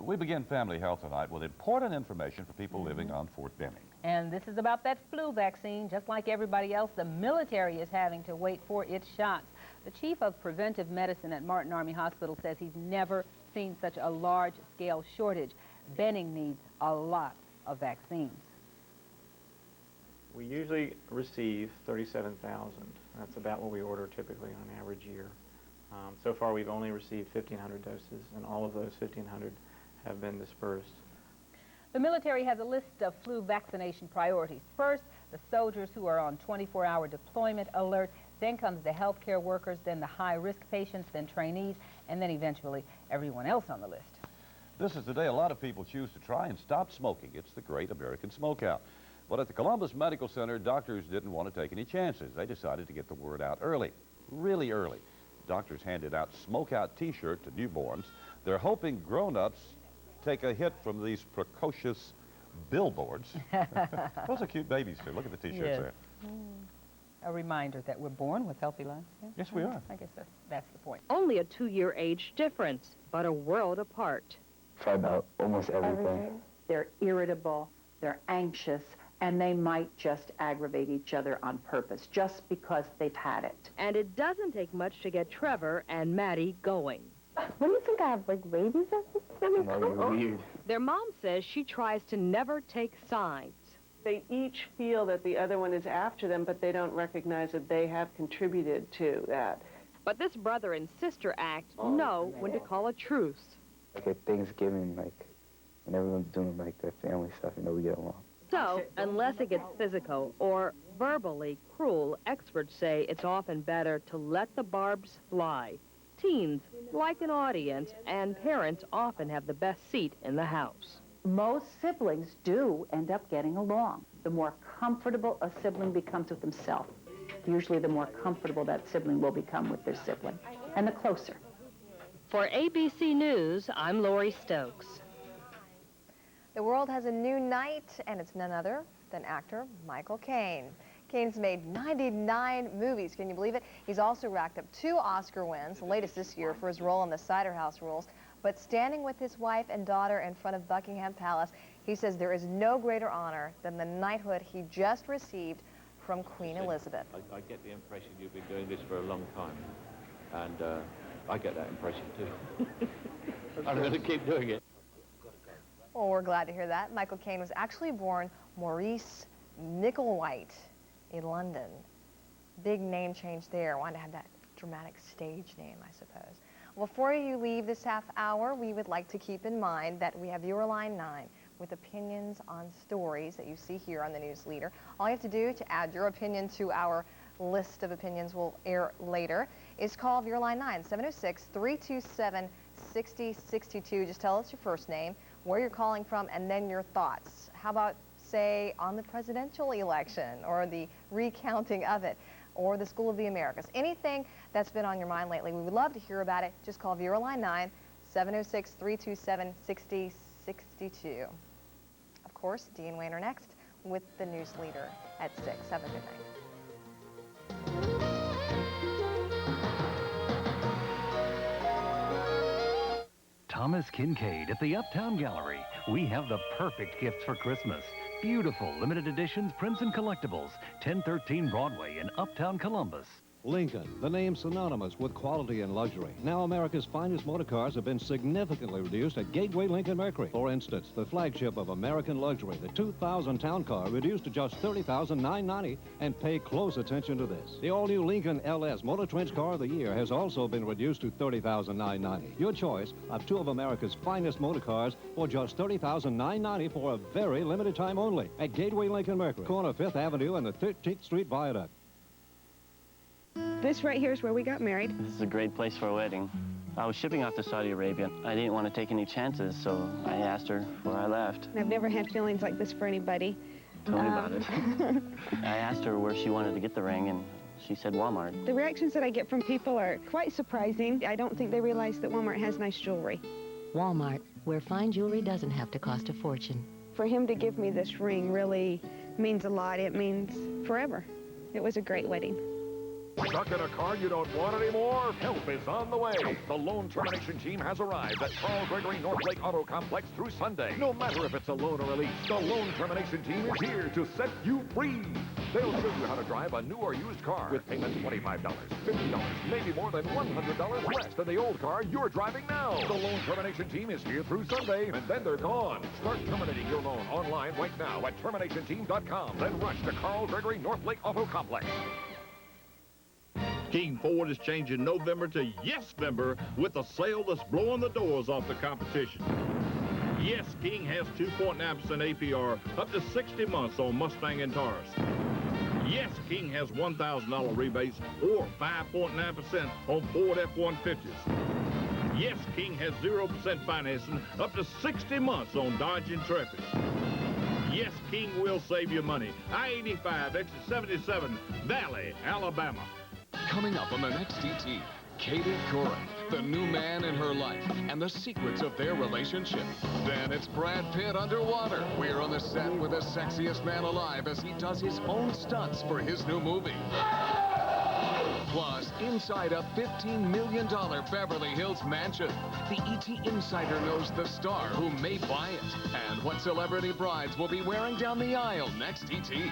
We begin Family Health tonight with important information for people living on Fort Benning. And this is about that flu vaccine. Just like everybody else, the military is having to wait for its shots. The chief of preventive medicine at Martin Army Hospital says he's never seen such a large-scale shortage. Benning needs a lot of vaccines. We usually receive 37,000. That's about what we order typically on an average year. So far, we've only received 1,500 doses, and all of those 1,500 have been dispersed. The military has a list of flu vaccination priorities. First, the soldiers who are on 24-hour deployment alert. Then comes the healthcare workers, then the high-risk patients, then trainees, and then eventually everyone else on the list. This is the day a lot of people choose to try and stop smoking. It's the Great American Smokeout. But at the Columbus Medical Center, doctors didn't want to take any chances. They decided to get the word out early, really early. Doctors handed out Smokeout T-shirts to newborns. They're hoping grown-ups take a hit from these precocious billboards. Those are cute babies, too. Look at the T-shirts there. A reminder that we're born with healthy lungs. Yeah? Yes, we are. I guess that's the point. Only a 2-year age difference, but a world apart. Try about almost everything. They're irritable, they're anxious, and they might just aggravate each other on purpose just because they've had it. And it doesn't take much to get Trevor and Maddie going. What do you think I have, like, rabies or something? No, you're weird. Their mom says she tries to never take sides. They each feel that the other one is after them, but they don't recognize that they have contributed to that. But this brother and sister act know when to call a truce. Like at Thanksgiving, like, when everyone's doing, like, their family stuff, you know, we get along. So, unless it gets physical or verbally cruel, experts say it's often better to let the barbs fly. Teens like an audience, and parents often have the best seat in the house. Most siblings do end up getting along. The more comfortable a sibling becomes with himself, usually the more comfortable that sibling will become with their sibling, and the closer. For ABC News, I'm Lori Stokes. The world has a new knight, and it's none other than actor Michael Caine. Caine's made 99 movies, can you believe it? He's also racked up 2 Oscar wins, the latest this year for his role in the Cider House Rules. But standing with his wife and daughter in front of Buckingham Palace, he says there is no greater honor than the knighthood he just received from Queen Elizabeth. I get the impression you've been doing this for a long time, and I get that impression too. I'm going to keep doing it. Well, we're glad to hear that. Michael Caine was actually born Maurice Nicklewhite in London. Big name change there. Wanted to have that dramatic stage name, I suppose. Before you leave this half hour, we would like to keep in mind that we have Viewer Line 9 with opinions on stories that you see here on the news leader. All you have to do to add your opinion to our list of opinions we'll air later is call Viewer Line 9, 706-327-6062. Just tell us your first name, where you're calling from, and then your thoughts. How about, say, on the presidential election or the recounting of it, or the School of the Americas? Anything that's been on your mind lately, we would love to hear about it. Just call Viewer Line 9, 706-327-6062. Of course, Dean Wayne are next with the news leader at 6. Have a good night. Thomas Kincaid at the Uptown Gallery. We have the perfect gifts for Christmas. Beautiful limited editions, prints and collectibles. 1013 Broadway in Uptown Columbus. Lincoln, the name synonymous with quality and luxury. Now America's finest motor cars have been significantly reduced at Gateway Lincoln Mercury. For instance, the flagship of American luxury, the 2000 Town Car, reduced to just $30,990, and pay close attention to this. The all-new Lincoln LS Motor Trench Car of the Year has also been reduced to $30,990. Your choice of 2 of America's finest motor cars for just $30,990 for a very limited time only at Gateway Lincoln Mercury, corner 5th Avenue and the 13th Street Viaduct. This right here is where we got married. This is a great place for a wedding. I was shipping off to Saudi Arabia. I didn't want to take any chances, so I asked her before I left. I've never had feelings like this for anybody. Tell me about it. I asked her where she wanted to get the ring, and she said Walmart. The reactions that I get from people are quite surprising. I don't think they realize that Walmart has nice jewelry. Walmart, where fine jewelry doesn't have to cost a fortune. For him to give me this ring really means a lot. It means forever. It was a great wedding. Stuck in a car you don't want anymore? Help is on the way. The loan termination team has arrived at Carl Gregory North Lake Auto Complex through Sunday. No matter if it's a loan or a lease, the loan termination team is here to set you free. They'll show you how to drive a new or used car with payments $25, $50, maybe more than $100 less than the old car you're driving now. The loan termination team is here through Sunday, and then they're gone. Start terminating your loan online right now at terminationteam.com. Then rush to Carl Gregory North Lake Auto Complex. King Ford is changing November to Yes-Vember with a sale that's blowing the doors off the competition. Yes, King has 2.9% APR up to 60 months on Mustang and Taurus. Yes, King has $1,000 rebates or 5.9% on Ford F-150s. Yes, King has 0% financing up to 60 months on Dodge Intrepid. Yes, King will save you money. I-85, exit 77, Valley, Alabama. Coming up on the next TT, Katie Couric, the new man in her life, and the secrets of their relationship. Then it's Brad Pitt underwater. We're on the set with the sexiest man alive as he does his own stunts for his new movie. Plus, inside a $15 million Beverly Hills mansion. The ET Insider knows the star who may buy it, and what celebrity brides will be wearing down the aisle next TT.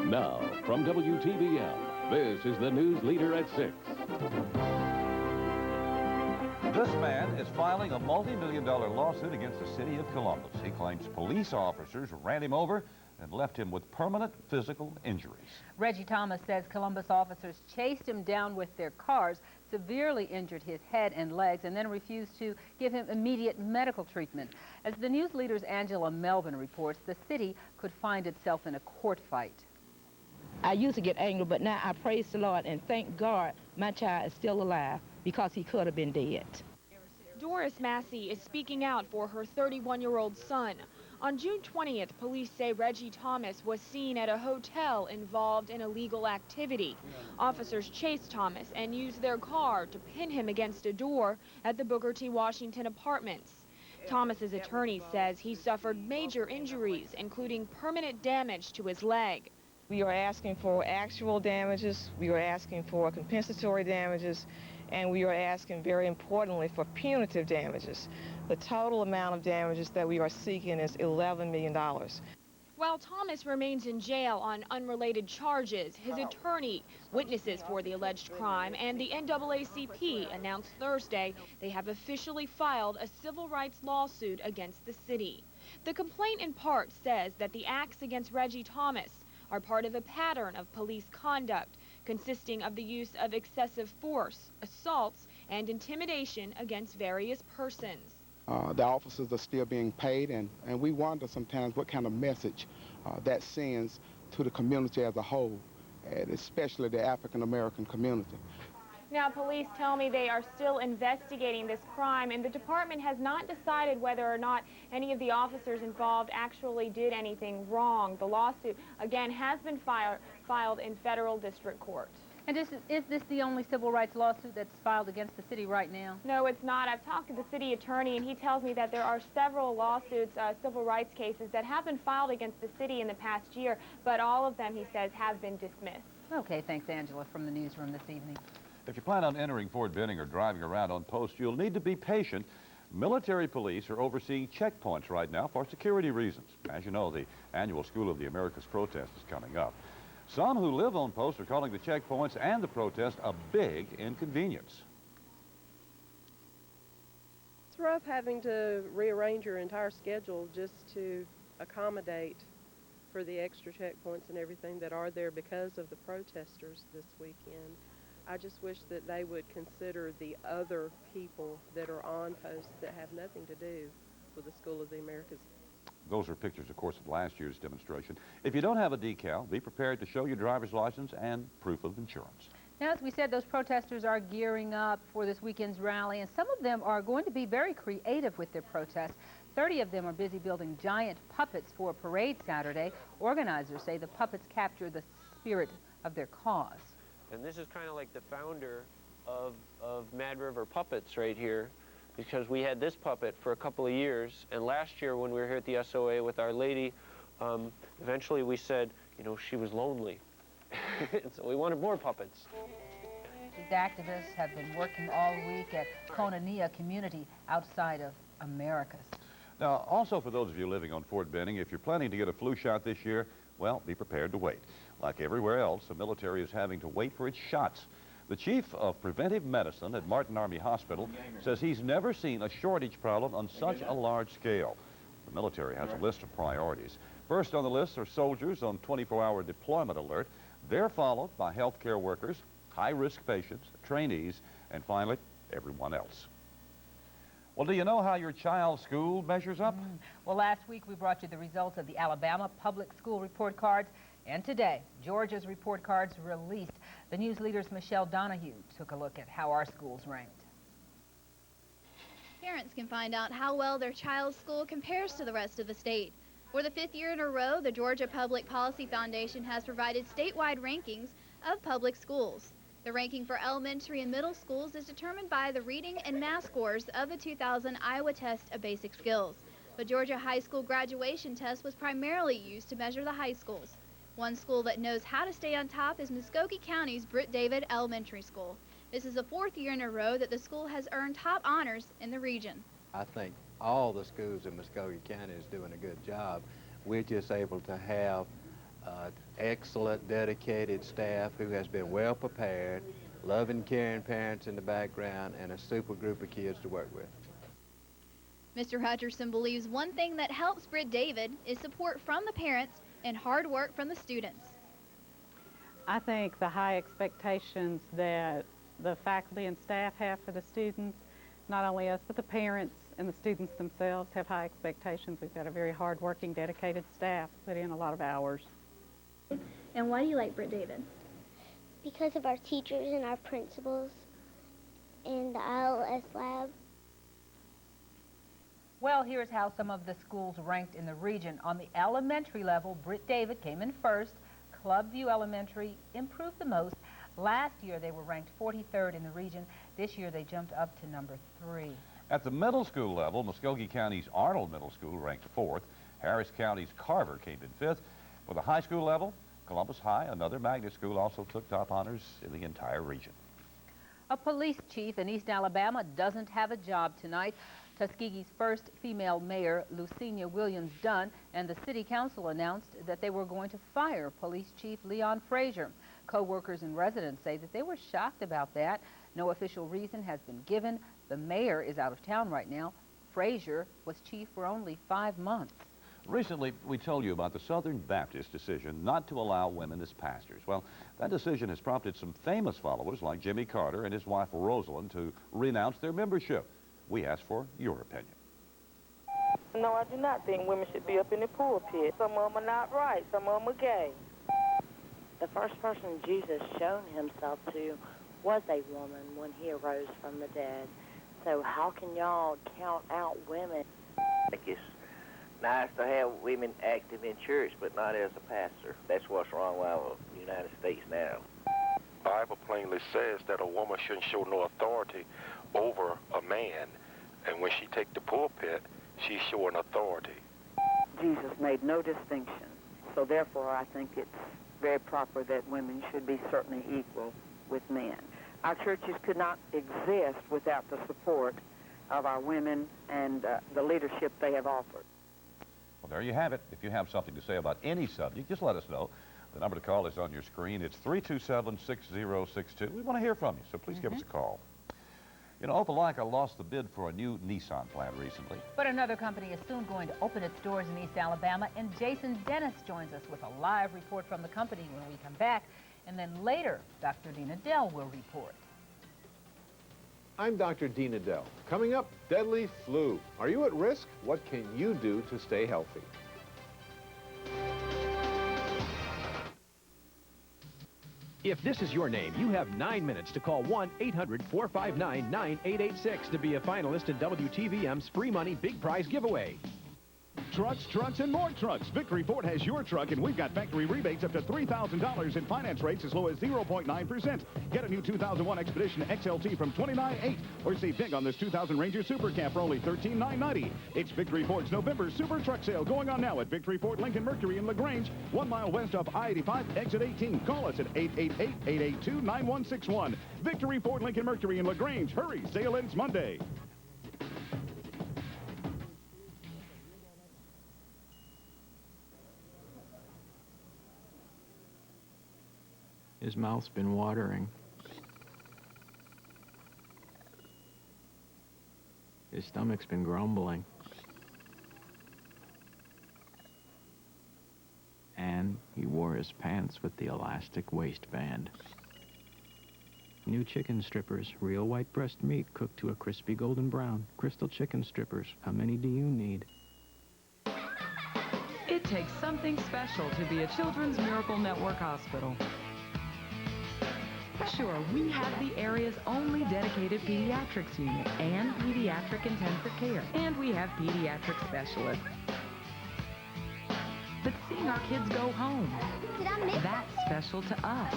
Now, from WTVM, this is the news leader at 6. This man is filing a multi-million-dollar lawsuit against the city of Columbus. He claims police officers ran him over and left him with permanent physical injuries. Reggie Thomas says Columbus officers chased him down with their cars, severely injured his head and legs, and then refused to give him immediate medical treatment. As the news leader's Angela Melvin reports, the city could find itself in a court fight. I used to get angry, but now I praise the Lord and thank God my child is still alive because he could have been dead. Doris Massey is speaking out for her 31-year-old son. On June 20th, police say Reggie Thomas was seen at a hotel involved in illegal activity. Officers chased Thomas and used their car to pin him against a door at the Booker T. Washington Apartments. Thomas's attorney says he suffered major injuries, including permanent damage to his leg. We are asking for actual damages, we are asking for compensatory damages, and we are asking, very importantly, for punitive damages. The total amount of damages that we are seeking is $11 million. While Thomas remains in jail on unrelated charges, his attorney, witnesses for the alleged crime, and the NAACP announced Thursday they have officially filed a civil rights lawsuit against the city. The complaint in part says that the acts against Reggie Thomas are part of a pattern of police conduct consisting of the use of excessive force, assaults, and intimidation against various persons. The officers are still being paid, and we wonder sometimes what kind of message that sends to the community as a whole, and especially the African-American community. Now, police tell me they are still investigating this crime, and the department has not decided whether or not any of the officers involved actually did anything wrong. The lawsuit, again, has been filed in federal district court. And is this the only civil rights lawsuit that's filed against the city right now? No, it's not. I've talked to the city attorney, and he tells me that there are several lawsuits, civil rights cases, that have been filed against the city in the past year, but all of them, he says, have been dismissed. Okay, thanks, Angela, from the newsroom this evening. If you plan on entering Fort Benning or driving around on post, you'll need to be patient. Military police are overseeing checkpoints right now for security reasons. As you know, the annual School of the Americas protest is coming up. Some who live on post are calling the checkpoints and the protest a big inconvenience. It's rough having to rearrange your entire schedule just to accommodate for the extra checkpoints and everything that are there because of the protesters this weekend. I just wish that they would consider the other people that are on posts that have nothing to do with the School of the Americas. Those are pictures, of course, of last year's demonstration. If you don't have a decal, be prepared to show your driver's license and proof of insurance. Now, as we said, those protesters are gearing up for this weekend's rally, and some of them are going to be very creative with their protests. 30 of them are busy building giant puppets for a parade Saturday. Organizers say the puppets capture the spirit of their cause. And this is kind of like the founder of Mad River Puppets right here, because we had this puppet for a couple of years, and last year when we were here at the SOA with Our Lady Eventually we said, you know, she was lonely. And so we wanted more puppets. These activists have been working all week at Konania community outside of Americus. Now, also for those of you living on Fort Benning, if you're planning to get a flu shot this year, well, be prepared to wait. Like everywhere else, the military is having to wait for its shots. The chief of preventive medicine at Martin Army Hospital says he's never seen a shortage problem on such a large scale. The military has a list of priorities. First on the list are soldiers on 24-hour deployment alert. They're followed by healthcare workers, high-risk patients, trainees, and finally, everyone else. Well, do you know how your child's school measures up? Well, last week we brought you the results of the Alabama public school report cards, and today, Georgia's report cards released. The news leader's Michelle Donahue took a look at how our schools ranked. Parents can find out how well their child's school compares to the rest of the state. For the 5th year in a row, the Georgia Public Policy Foundation has provided statewide rankings of public schools. The ranking for elementary and middle schools is determined by the reading and math scores of the 2000 Iowa Test of Basic Skills. But Georgia high school graduation test was primarily used to measure the high schools. One school that knows how to stay on top is Muskogee County's Britt David Elementary School. This is the 4th year in a row that the school has earned top honors in the region. I think all the schools in Muskogee County is doing a good job. We're just able to have excellent, dedicated staff who has been well prepared, loving, caring parents in the background, and a super group of kids to work with. Mr. Hutcherson believes one thing that helps Britt David is support from the parents and hard work from the students. I think the high expectations that the faculty and staff have for the students, not only us, but the parents and the students themselves have high expectations. We've got a very hard-working, dedicated staff, put in a lot of hours. And why do you like Britt David? Because of our teachers and our principals and the ILS lab. Well, here's how some of the schools ranked in the region. On the elementary level, Britt David came in first. Clubview Elementary improved the most. Last year, they were ranked 43rd in the region. This year, they jumped up to number 3. At the middle school level, Muskogee County's Arnold Middle School ranked 4th. Harris County's Carver came in 5th. For the high school level, Columbus High, another magnet school, also took top honors in the entire region. A police chief in East Alabama doesn't have a job tonight. Tuskegee's first female mayor, Lucinia Williams-Dunn, and the city council announced that they were going to fire police chief Leon Frazier. Co-workers and residents say that they were shocked about that. No official reason has been given. The mayor is out of town right now. Frazier was chief for only 5 months. Recently, we told you about the Southern Baptist decision not to allow women as pastors. Well, that decision has prompted some famous followers like Jimmy Carter and his wife Rosalind to renounce their membership. We asked for your opinion. No, I do not think women should be up in the pulpit. Some of them are not right. Some of them are gay. The first person Jesus shown himself to was a woman when he arose from the dead. So how can y'all count out women? I think it's nice to have women active in church, but not as a pastor. That's what's wrong with the United States now. The Bible plainly says that a woman shouldn't show no authority over a man, and when she take the pulpit, she's showing authority. Jesus made no distinction, so therefore I think it's very proper that women should be certainly equal with men. Our churches could not exist without the support of our women and the leadership they have offered. Well, there you have it. If you have something to say about any subject, just let us know. The number to call is on your screen. It's 327-6062. We want to hear from you, so please give us a call. You know, Opelika lost the bid for a new Nissan plant recently. But another company is soon going to open its doors in East Alabama, and Jason Dennis joins us with a live report from the company when we come back. And then later, Dr. Dina Dell will report. I'm Dr. Dina Dell. Coming up, deadly flu. Are you at risk? What can you do to stay healthy? If this is your name, you have 9 minutes to call 1-800-459-9886 to be a finalist in WTVM's free money big prize giveaway. Trucks, trucks, and more trucks. Victory Ford has your truck, and we've got factory rebates up to $3,000 in finance rates as low as 0.9%. Get a new 2001 Expedition XLT from $29,800, or save big on this 2000 Ranger Super Cab for only $13,990. It's Victory Ford's November Super Truck Sale going on now at Victory Ford Lincoln Mercury in LaGrange, 1 mile west of I-85, exit 18. Call us at 888-882-9161. Victory Ford Lincoln Mercury in LaGrange. Hurry, sale ends Monday. His mouth's been watering. His stomach's been grumbling. And he wore his pants with the elastic waistband. New chicken strippers, real white breast meat cooked to a crispy golden brown. Crystal chicken strippers. How many do you need? It takes something special to be a Children's Miracle Network hospital. Sure, we have the area's only dedicated pediatrics unit and pediatric intensive care, and we have pediatric specialists. But seeing our kids go home, that's special to us.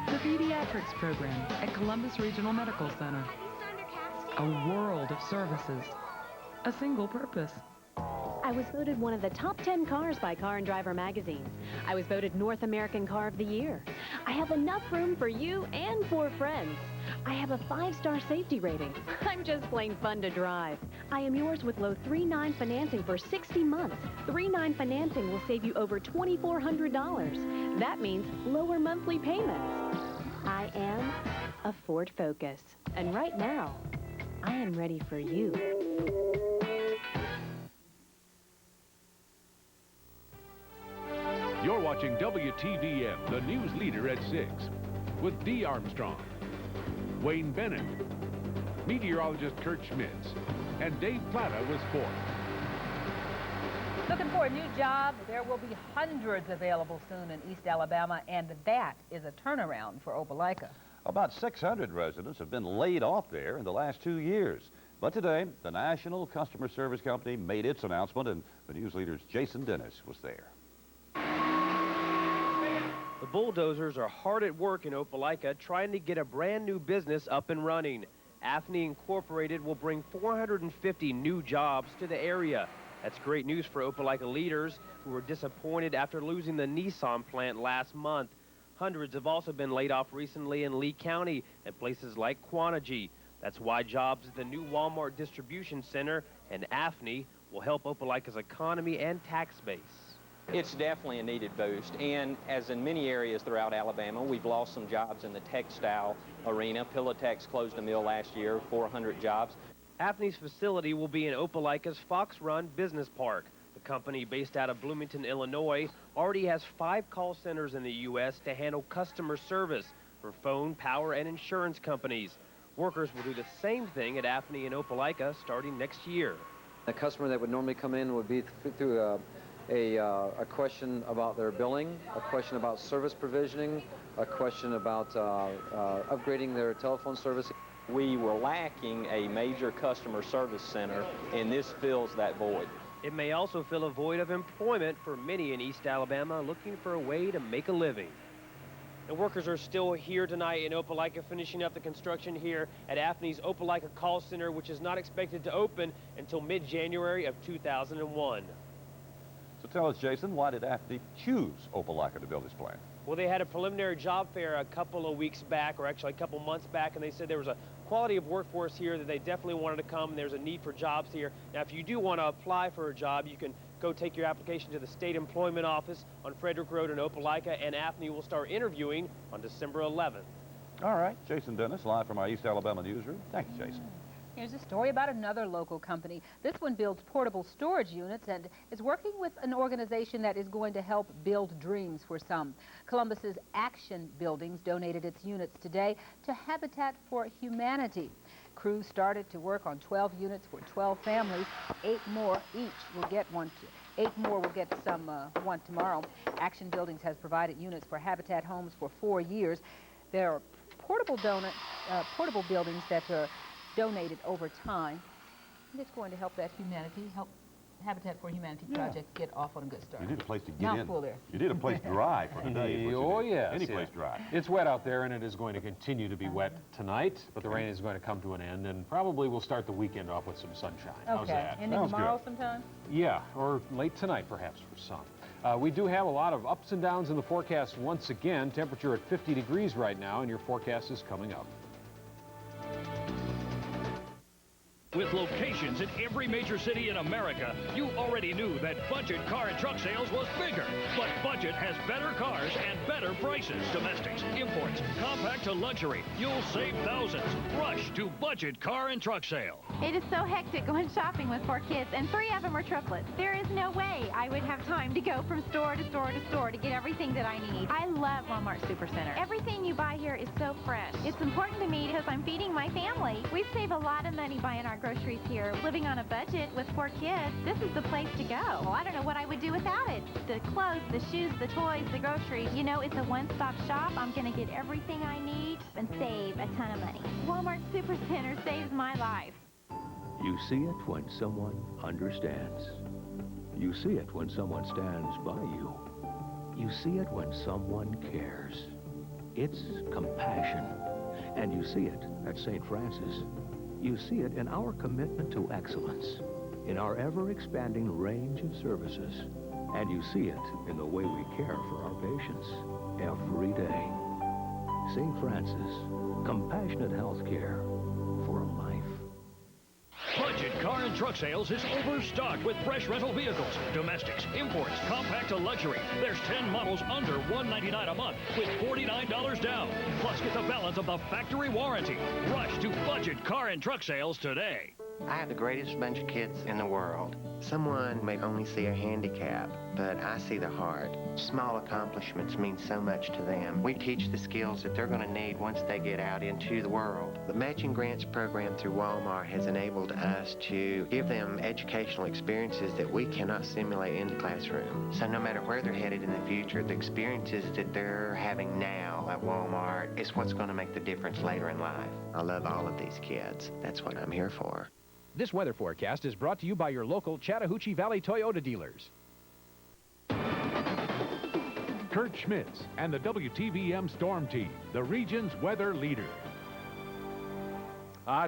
The Pediatrics Program at Columbus Regional Medical Center. A world of services. A single purpose. I was voted one of the top 10 cars by Car and Driver magazine. I was voted North American Car of the Year. I have enough room for you and 4 friends. I have a 5-star safety rating. I'm just plain fun to drive. I am yours with low 3.9 financing for 60 months. 3.9 financing will save you over $2,400. That means lower monthly payments. I am a Ford Focus. And right now, I am ready for you. You're watching WTVM, the news leader at 6, with Dee Armstrong, Wayne Bennett, meteorologist Kurt Schmitz, and Dave Plata with sports. Looking for a new job? There will be hundreds available soon in East Alabama, and that is a turnaround for Opelika. About 600 residents have been laid off there in the last 2 years. But today, the National Customer Service Company made its announcement, and the news leader's Jason Dennis was there. The bulldozers are hard at work in Opelika trying to get a brand new business up and running. Afney Incorporated will bring 450 new jobs to the area. That's great news for Opelika leaders who were disappointed after losing the Nissan plant last month. Hundreds have also been laid off recently in Lee County at places like Quantigy. That's why jobs at the new Walmart distribution center and Afney will help Opelika's economy and tax base. It's definitely a needed boost, and as in many areas throughout Alabama, we've lost some jobs in the textile arena. Pilatex closed a mill last year, 400 jobs. Afney's facility will be in Opelika's Fox Run Business Park. The company, based out of Bloomington, Illinois, already has 5 call centers in the U.S. to handle customer service for phone, power, and insurance companies. Workers will do the same thing at Afney and Opelika starting next year. A customer that would normally come in would be through a question about their billing, a question about service provisioning, a question about upgrading their telephone service. We were lacking a major customer service center, and this fills that void. It may also fill a void of employment for many in East Alabama looking for a way to make a living. The workers are still here tonight in Opelika, finishing up the construction here at Afney's Opelika Call Center, which is not expected to open until mid-January of 2001. So tell us, Jason, why did Afney choose Opelika to build this plant? Well, they had a preliminary job fair a couple of weeks back, or actually a couple months back, and they said there was a quality of workforce here that they definitely wanted to come, and there's a need for jobs here. Now, if you do want to apply for a job, you can go take your application to the State Employment Office on Frederick Road in Opelika, and Afney will start interviewing on December 11th. All right, Jason Dennis, live from our East Alabama newsroom. Thank you, Jason. Here's a story about another local company. This one builds portable storage units and is working with an organization that is going to help build dreams for some. Columbus's Action Buildings donated its units today to Habitat for Humanity. Crews started to work on 12 units for 12 families. 8 more each will get one. 8 more will get one tomorrow. Action Buildings has provided units for Habitat homes for 4 years. There are portable buildings that are donated over time. And it's going to help that humanity, help Habitat for Humanity project get off on a good start. You need a place to get in. Full there. You need a place dry for today. is what you Oh, need. yes. Any place dry. It's wet out there, and it is going to continue to be wet tonight, but the rain is going to come to an end, and probably we'll start the weekend off with some sunshine. How's that? And then tomorrow sometime? Yeah, or late tonight, perhaps, for some. We do have a lot of ups and downs in the forecast once again. Temperature at 50 degrees right now, and your forecast is coming up. With locations in every major city in America, you already knew that Budget Car and Truck Sales was bigger. But Budget has better cars and better prices. Domestics, imports, compact to luxury. You'll save thousands. Rush to Budget Car and Truck Sale. It is so hectic going shopping with 4 kids, and 3 of them are triplets. There is no way I would have time to go from store to store to store to get everything that I need. I love Walmart Supercenter. Everything you buy here is so fresh. It's important to me because I'm feeding my family. We save a lot of money buying our groceries here. Living on a budget with 4 kids, this is the place to go. Well, I don't know what I would do without it. The clothes, the shoes, the toys, the groceries. You know, it's a one-stop shop. I'm going to get everything I need and save a ton of money. Walmart Supercenter saves my life. You see it when someone understands. You see it when someone stands by you. You see it when someone cares. It's compassion. And you see it at St. Francis. You see it in our commitment to excellence, in our ever-expanding range of services. And you see it in the way we care for our patients every day. St. Francis, compassionate health care for a life. Budget Car and Truck Sales is overstocked with fresh rental vehicles, domestics, imports, compact to luxury. There's 10 models under $199 a month with $49 down. Plus, get the balance of the factory warranty. Rush to Budget Car and Truck Sales today. I have the greatest bunch of kids in the world. Someone may only see a handicap, but I see the heart. Small accomplishments mean so much to them. We teach the skills that they're going to need once they get out into the world. The Matching Grants program through Walmart has enabled us to give them educational experiences that we cannot simulate in the classroom. So no matter where they're headed in the future, the experiences that they're having now at Walmart is what's going to make the difference later in life. I love all of these kids. That's what I'm here for. This weather forecast is brought to you by your local Chattahoochee Valley Toyota dealers. Kurt Schmitz and the WTVM Storm Team, the region's weather leader.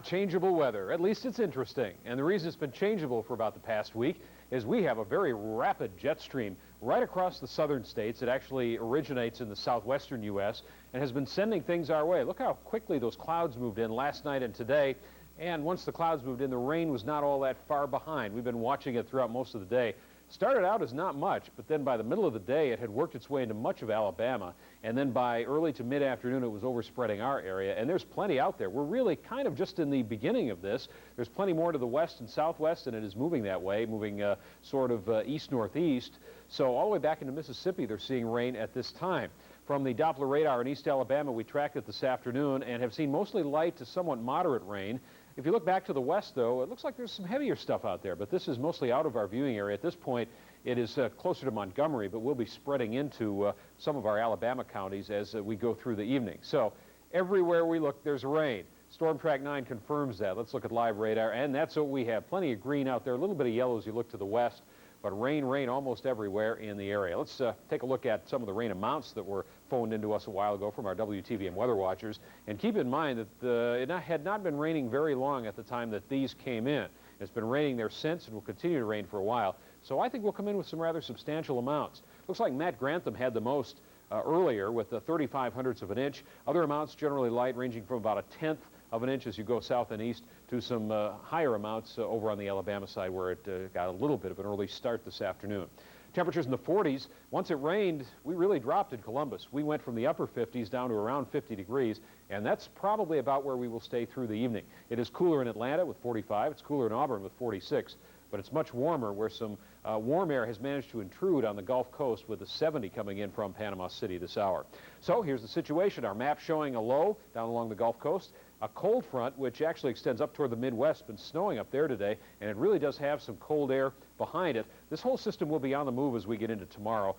Changeable weather. At least it's interesting. And the reason it's been changeable for about the past week is we have a very rapid jet stream right across the southern states. It actually originates in the southwestern U.S. and has been sending things our way. Look how quickly those clouds moved in last night and today. And once the clouds moved in, the rain was not all that far behind. We've been watching it throughout most of the day. Started out as not much, but then by the middle of the day, it had worked its way into much of Alabama. And then by early to mid-afternoon, it was overspreading our area. And there's plenty out there. We're really kind of just in the beginning of this. There's plenty more to the west and southwest, and it is moving that way, moving sort of east-northeast. So all the way back into Mississippi, they're seeing rain at this time. From the Doppler radar in East Alabama, we tracked it this afternoon and have seen mostly light to somewhat moderate rain. If you look back to the west, though, it looks like there's some heavier stuff out there, but this is mostly out of our viewing area. At this point, it is closer to Montgomery, but we'll be spreading into some of our Alabama counties as we go through the evening. So everywhere we look, there's rain. Storm Track 9 confirms that. Let's look at live radar, and that's what we have. Plenty of green out there, a little bit of yellow as you look to the west, but rain almost everywhere in the area. Let's take a look at some of the rain amounts that were phoned into us a while ago from our WTVM weather watchers. And keep in mind that it had not been raining very long at the time that these came in. It's been raining there since and will continue to rain for a while. So I think we'll come in with some rather substantial amounts. Looks like Matt Grantham had the most earlier with 35/100ths of an inch. Other amounts generally light, ranging from about 1/10 of an inch as you go south and east to some higher amounts over on the Alabama side where it got a little bit of an early start this afternoon. Temperatures in the 40s. Once it rained, we really dropped in Columbus. We went from the upper 50s down to around 50 degrees, and that's probably about where we will stay through the evening. It is cooler in Atlanta with 45. It's cooler in Auburn with 46, but it's much warmer where some warm air has managed to intrude on the Gulf Coast with a 70 coming in from Panama City this hour. So here's the situation. Our map showing a low down along the Gulf Coast. A cold front, which actually extends up toward the Midwest, been snowing up there today, and it really does have some cold air behind it. This whole system will be on the move as we get into tomorrow.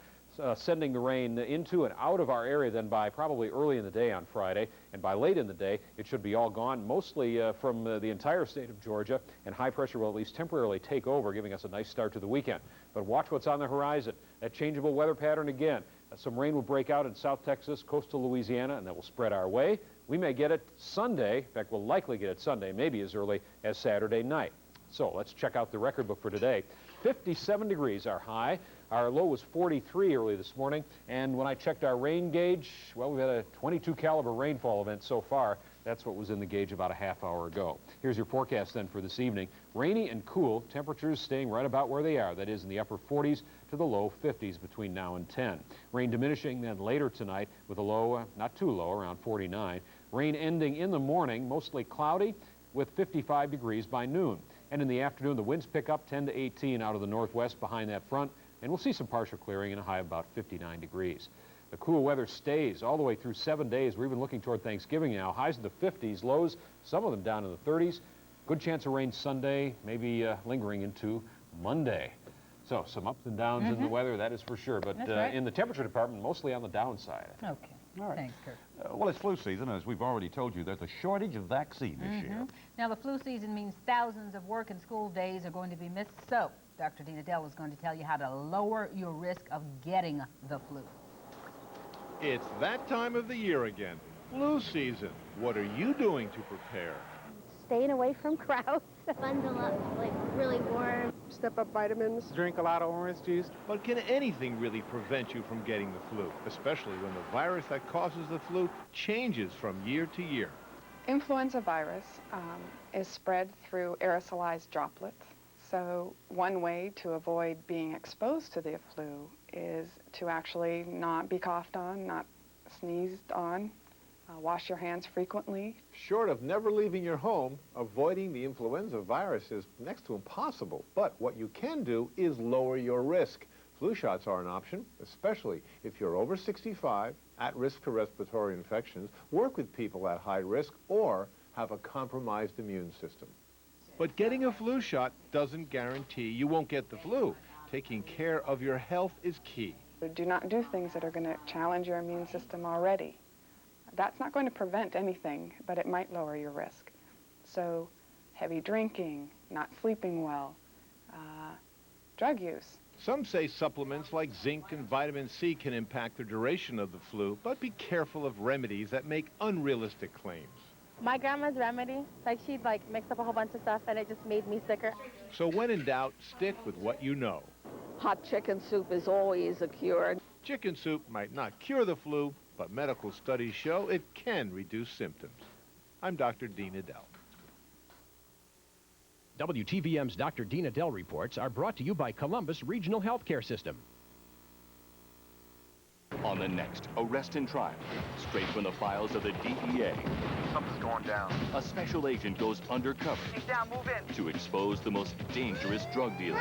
sending the rain into and out of our area then by probably early in the day on Friday, and by late in the day it should be all gone, mostly from the entire state of Georgia, and high pressure will at least temporarily take over, giving us a nice start to the weekend. But watch what's on the horizon. That changeable weather pattern again. Some rain will break out in South Texas, coastal Louisiana, and that will spread our way. We may get it Sunday. In fact, we'll likely get it Sunday, maybe as early as Saturday night. So let's check out the record book for today. 57 degrees our high. Our low was 43 early this morning. And when I checked our rain gauge, well, we've had a 22 caliber rainfall event so far. That's what was in the gauge about a half hour ago. Here's your forecast then for this evening. Rainy and cool, temperatures staying right about where they are. That is in the upper 40s to the low 50s between now and 10. Rain diminishing then later tonight with a low, not too low, around 49. Rain ending in the morning, mostly cloudy with 55 degrees by noon. And in the afternoon, the winds pick up 10 to 18 out of the northwest behind that front, and we'll see some partial clearing and a high of about 59 degrees. The cool weather stays all the way through 7 days. We're even looking toward Thanksgiving now. Highs in the 50s, lows, some of them down in the 30s. Good chance of rain Sunday, maybe lingering into Monday. So some ups and downs in the weather, that is for sure. But right. in the temperature department, mostly on the downside. Okay. All right. Thanks, Kurt. Well, it's flu season. As we've already told you, there's a shortage of vaccine this year. Now, the flu season means thousands of work and school days are going to be missed. So, Dr. Dina Dell is going to tell you how to lower your risk of getting the flu. It's that time of the year again, flu season. What are you doing to prepare? Staying away from crowds. Bundle up, like really warm. Step up vitamins. Drink a lot of orange juice. But can anything really prevent you from getting the flu, especially when the virus that causes the flu changes from year to year? Influenza virus is spread through aerosolized droplets. So one way to avoid being exposed to the flu is to actually not be coughed on, not sneezed on, wash your hands frequently. Short of never leaving your home, avoiding the influenza virus is next to impossible. But what you can do is lower your risk. Flu shots are an option, especially if you're over 65, at risk for respiratory infections, work with people at high risk, or have a compromised immune system. But getting a flu shot doesn't guarantee you won't get the flu. Taking care of your health is key. Do not do things that are going to challenge your immune system already. That's not going to prevent anything, but it might lower your risk. So heavy drinking, not sleeping well, drug use. Some say supplements like zinc and vitamin C can impact the duration of the flu, but be careful of remedies that make unrealistic claims. My grandma's remedy, she'd mix up a whole bunch of stuff and it just made me sicker. So when in doubt, stick with what you know. Hot chicken soup is always a cure. Chicken soup might not cure the flu, but medical studies show it can reduce symptoms. I'm Dr. Dina Dell. WTVM's Dr. Dina Dell reports are brought to you by Columbus Regional Healthcare System. On the next Arrest and Trial, straight from the files of the DEA. Something's going down. A special agent goes undercover. He's down, move in. To expose the most dangerous drug dealer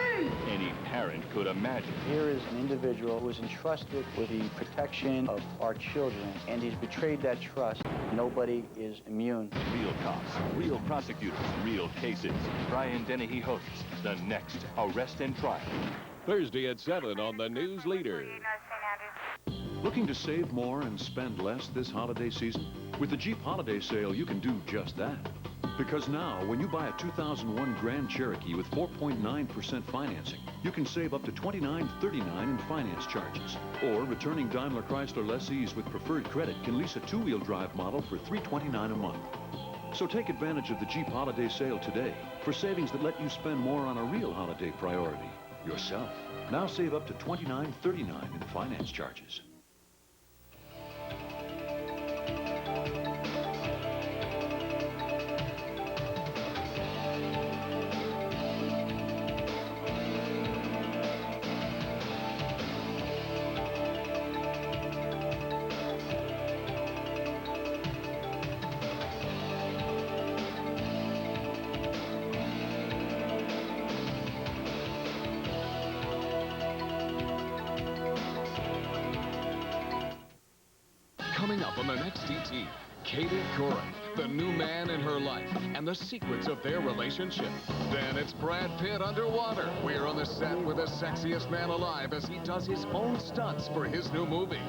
any parent could imagine. Here is an individual who is entrusted with the protection of our children, and he's betrayed that trust. Nobody is immune. Real cops, real prosecutors, real cases. Brian Dennehy hosts the next Arrest and Trial. Thursday at 7 on the News Leader. Looking to save more and spend less this holiday season? With the Jeep Holiday Sale, you can do just that. Because now, when you buy a 2001 Grand Cherokee with 4.9% financing, you can save up to $29.39 in finance charges. Or returning Daimler Chrysler lessees with preferred credit can lease a two-wheel drive model for $329 a month. So take advantage of the Jeep Holiday Sale today for savings that let you spend more on a real holiday priority, yourself. Now save up to $29.39 in finance charges. Coming up on the next TT, Katie Couric, the new man in her life, and the secrets of their relationship. Then it's Brad Pitt underwater. We're on the set with the sexiest man alive as he does his own stunts for his new movie.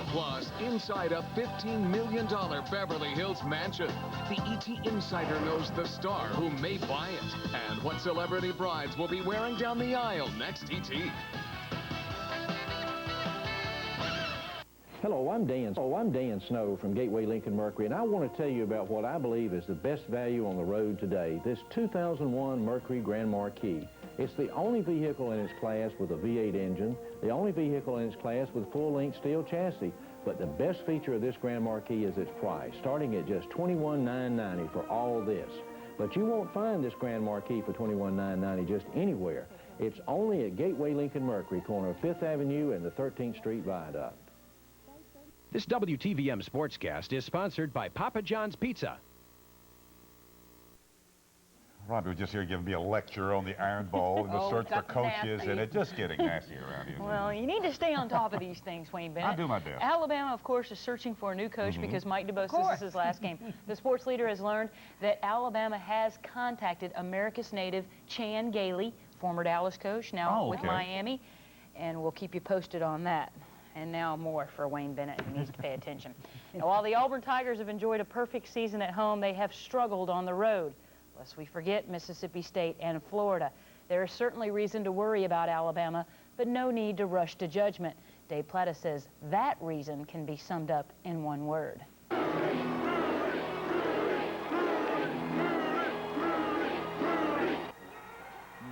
Plus, inside a $15 million Beverly Hills mansion, the ET Insider knows the star who may buy it and what celebrity brides will be wearing down the aisle next ET. Hello, I'm Dan Snow from Gateway Lincoln Mercury, and I want to tell you about what I believe is the best value on the road today, this 2001 Mercury Grand Marquis. It's the only vehicle in its class with a V8 engine, the only vehicle in its class with full-length steel chassis. But the best feature of this Grand Marquis is its price, starting at just $21,990 for all this. But you won't find this Grand Marquis for $21,990 just anywhere. It's only at Gateway Lincoln Mercury, corner of 5th Avenue and the 13th Street Viaduct. This WTVM Sportscast is sponsored by Papa John's Pizza. Rhonda was just here giving me a lecture on the Iron Bowl and the search for coaches, and it's just getting nasty around here. Well, you need to stay on top of these things, Wayne Bennett. I do my best. Alabama, of course, is searching for a new coach because Mike DeBose, this is his last game. The sports leader has learned that Alabama has contacted America's native Chan Gailey, former Dallas coach, now with Miami, and we'll keep you posted on that. And now more for Wayne Bennett, who needs to pay attention. Now, while the Auburn Tigers have enjoyed a perfect season at home, they have struggled on the road. Lest we forget Mississippi State and Florida. There is certainly reason to worry about Alabama, but no need to rush to judgment. Dave Plata says that reason can be summed up in one word.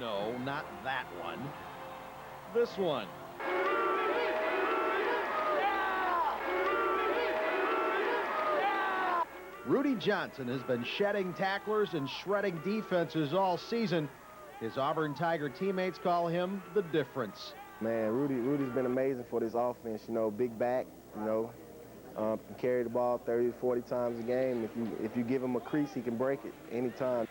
No, not that one. This one. Rudy Johnson has been shedding tacklers and shredding defenses all season. His Auburn Tiger teammates call him the difference. Man, Rudy's been amazing for this offense. You know, big back, you know, can carry the ball 30 to 40 times a game. If you give him a crease, he can break it anytime.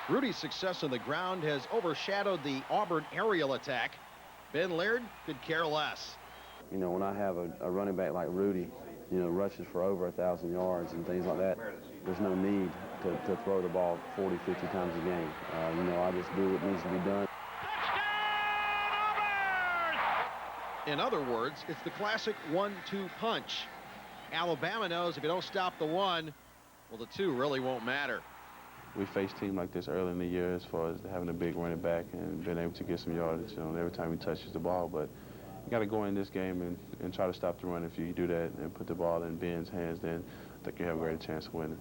Rudy's success on the ground has overshadowed the Auburn aerial attack. Ben Laird could care less. You know, when I have a running back like Rudy, you know, rushes for over 1,000 yards and things like that, there's no need to throw the ball 40, 50 times a game. You know, I just do what needs to be done. In other words, it's the classic 1-2 punch. Alabama knows if you don't stop the one, well, the two really won't matter. We faced teams like this early in the year as far as having a big running back and being able to get some yardage, you know, every time he touches the ball. But you got to go in this game and try to stop the run. If you do that and put the ball in Ben's hands, then I think you have a greater chance of winning.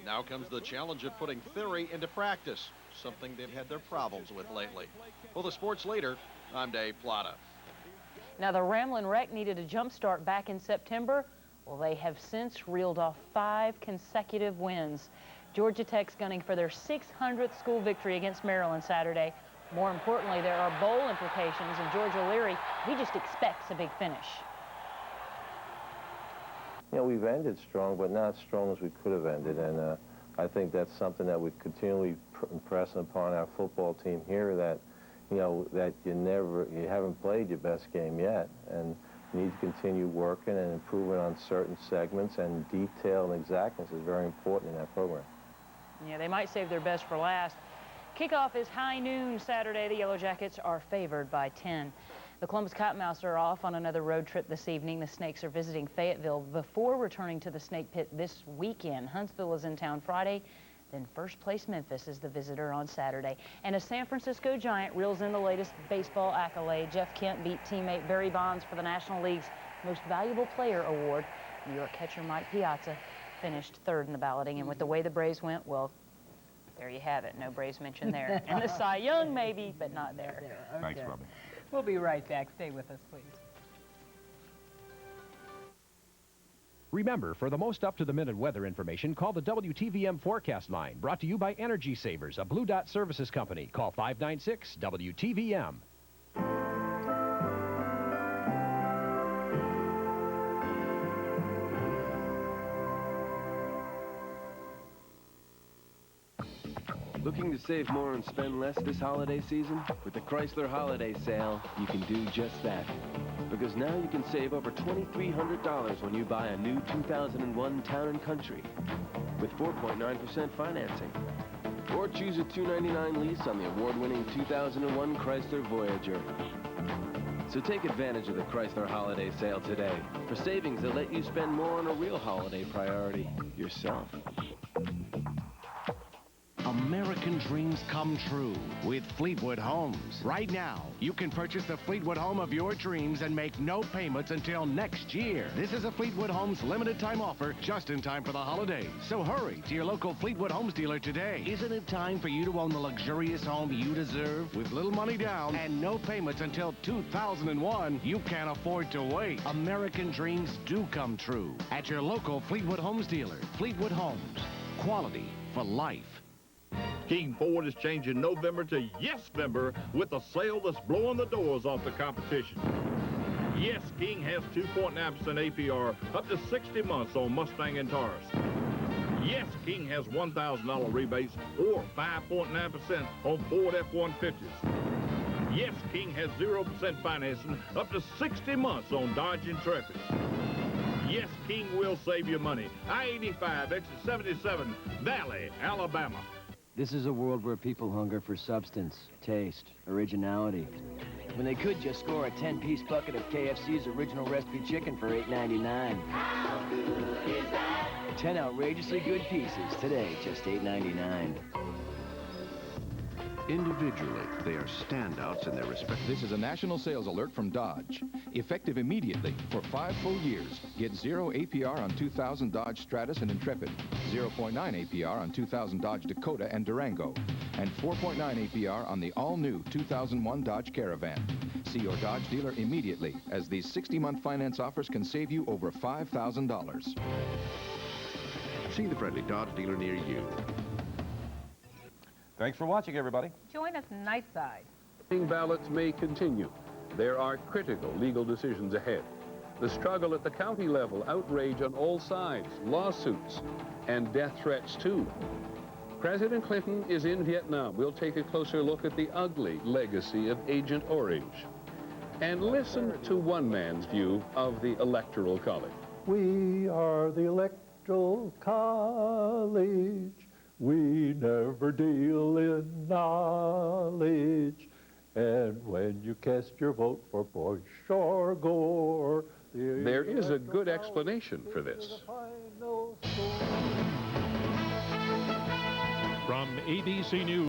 Now comes the challenge of putting theory into practice, something they've had their problems with lately. For the sports leader, I'm Dave Plata. Now, the Ramblin' Wreck needed a jump start back in September. Well, they have since reeled off 5 consecutive wins. Georgia Tech's gunning for their 600th school victory against Maryland Saturday. More importantly, there are bowl implications, and George O'Leary, he just expects a big finish. You know, we've ended strong, but not as strong as we could have ended, and I think that's something that we continually impress upon our football team here, that, you know, that you haven't played your best game yet, and you need to continue working and improving on certain segments, and detail and exactness is very important in that program. Yeah, they might save their best for last. Kickoff is high noon Saturday. The Yellow Jackets are favored by 10. The Columbus Cottonmouths are off on another road trip this evening. The Snakes are visiting Fayetteville before returning to the Snake Pit this weekend. Huntsville is in town Friday. Then first place Memphis is the visitor on Saturday. And a San Francisco Giant reels in the latest baseball accolade. Jeff Kent beat teammate Barry Bonds for the National League's Most Valuable Player Award. New York catcher Mike Piazza finished 3rd in the balloting. And with the way the Braves went, well, there you have it. No Braves mentioned there. And the Cy Young maybe, but not there. Okay. Thanks, Robin. We'll be right back. Stay with us, please. Remember, for the most up-to-the-minute weather information, call the WTVM forecast line, brought to you by Energy Savers, a Blue Dot Services company. Call 596-WTVM. Looking to save more and spend less this holiday season? With the Chrysler Holiday Sale, you can do just that. Because now you can save over $2,300 when you buy a new 2001 Town & Country with 4.9% financing. Or choose a $299 lease on the award-winning 2001 Chrysler Voyager. So take advantage of the Chrysler Holiday Sale today for savings that let you spend more on a real holiday priority, yourself. American dreams come true with Fleetwood Homes. Right now, you can purchase the Fleetwood home of your dreams and make no payments until next year. This is a Fleetwood Homes limited time offer just in time for the holidays. So hurry to your local Fleetwood Homes dealer today. Isn't it time for you to own the luxurious home you deserve? With little money down and no payments until 2001, you can't afford to wait. American dreams do come true at your local Fleetwood Homes dealer. Fleetwood Homes. Quality for life. King Ford is changing November to Yes-Vember with a sale that's blowing the doors off the competition. Yes, King has 2.9% APR up to 60 months on Mustang and Taurus. Yes, King has $1,000 rebates or 5.9% on Ford F-150s. Yes, King has 0% financing up to 60 months on Dodge Intrepid. Yes, King will save you money. I-85, exit 77, Valley, Alabama. This is a world where people hunger for substance, taste, originality. When they could just score a 10-piece bucket of KFC's original recipe chicken for $8.99. How good is that? 10 outrageously good pieces today, just $8.99. Individually, they are standouts in their respective... This is a national sales alert from Dodge. Effective immediately for 5 full years. Get 0 APR on 2000 Dodge Stratus and Intrepid, 0.9 APR on 2000 Dodge Dakota and Durango, and 4.9 APR on the all-new 2001 Dodge Caravan. See your Dodge dealer immediately, as these 60-month finance offers can save you over $5,000. See the friendly Dodge dealer near you. Thanks for watching, everybody. Join us nightside. Ballots may continue. There are critical legal decisions ahead. The struggle at the county level, outrage on all sides, lawsuits, and death threats too. President Clinton is in Vietnam. We'll take a closer look at the ugly legacy of Agent Orange. And listen to one man's view of the Electoral College. We are the Electoral College. We never deal in knowledge. And when you cast your vote for Bush or Gore... There is a good explanation for this. From ABC News.